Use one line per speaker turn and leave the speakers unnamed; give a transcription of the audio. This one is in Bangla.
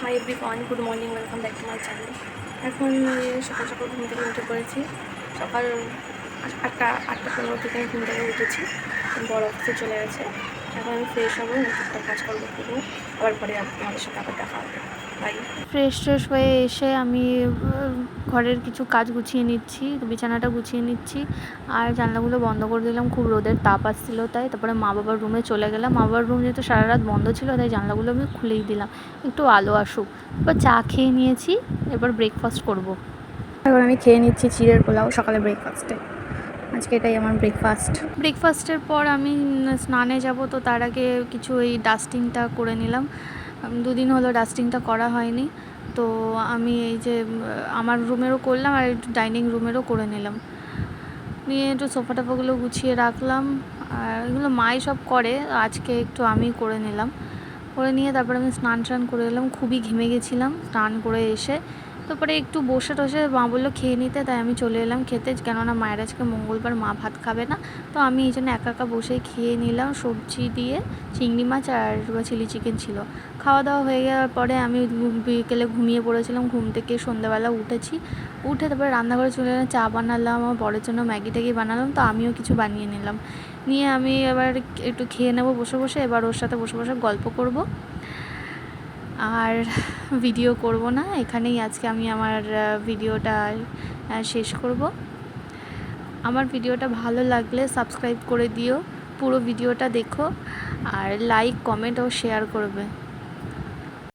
Hi everyone, good morning, welcome back to my channel. এখন সকাল সকাল ঘুম থেকে উঠে পড়েছি। সকাল 8:15 থেকে আমি ঘুম থেকে উঠেছি। বড় অফিসে চলে গেছে। এখন আমি ফ্রেশ হবো, টুকটাক কাজ করবো, আবার পরে আমাদের সাথে আবার দেখা হবে। বাই।
ফ্রেশ হয়ে এসে আমি ঘরের কিছু কাজ গুছিয়ে নিচ্ছি, বিছানাটা গুছিয়ে নিচ্ছি আর জানলাগুলো বন্ধ করে দিলাম। খুব রোদের তাপ আসছিলো তাই। তারপরে মা বাবার রুমে চলে গেলাম। মা বাবার রুম যেহেতু সারা রাত বন্ধ ছিল তাই জানলাগুলো আমি খুলেই দিলাম, একটু আলো আসুক। এবার চা খেয়ে নিয়েছি, এবার ব্রেকফাস্ট করব।
এখন আমি খেয়ে নিচ্ছি চিড়ের পোলাও সকালে ব্রেকফাস্টে। আজকে এটাই আমার
ব্রেকফাস্টের পর আমি স্নানে যাব, তো তার আগে কিছু এই ডাস্টিংটা করে নিলাম। 2 দিন হলো ডাস্টিংটা করা হয়নি, তো আমি এই যে আমার রুমেরও করলাম আর একটু ডাইনিং রুমেরও করে নিলাম। নিয়ে একটু সোফা টোফাগুলো গুছিয়ে রাখলাম। আর এগুলো মাই সব করে, আজকে একটু আমি করে নিলাম। করে নিয়ে তারপরে আমি স্নান করে এলাম, খুবই ঘেমে গেছিলাম। স্নান করে এসে তারপরে একটু বসে টসে মা বললো খেয়ে নিতে, তাই আমি চলে এলাম খেতে। কেননা মায়ের আজকে মঙ্গলবার, মা ভাত খাবে না, তো আমি এই জন্য একা বসে খেয়ে নিলাম সবজি দিয়ে। চিংড়ি মাছ আর চিলি চিকেন ছিল। খাওয়া দাওয়া হয়ে যাওয়ার পরে আমি বিকেলে ঘুমিয়ে পড়েছিলাম। ঘুম থেকে সন্ধ্যাবেলা উঠে তারপরে রান্নাঘরে চলে এলাম, চা বানালাম, আমার বরের জন্য ম্যাগি ট্যাগি বানালাম, তো আমিও কিছু বানিয়ে নিলাম। নিয়ে আমি এবার একটু খেয়ে নেবো বসে এবার ওর সাথে বসে গল্প করব। আর ভিডিও করব না, এখানেই আজকে আমি আমার ভিডিওটা শেষ করব। আমার ভিডিওটা ভালো লাগলে সাবস্ক্রাইব করে দিও, পুরো ভিডিওটা দেখো আর লাইক, কমেন্ট ও শেয়ার করবে।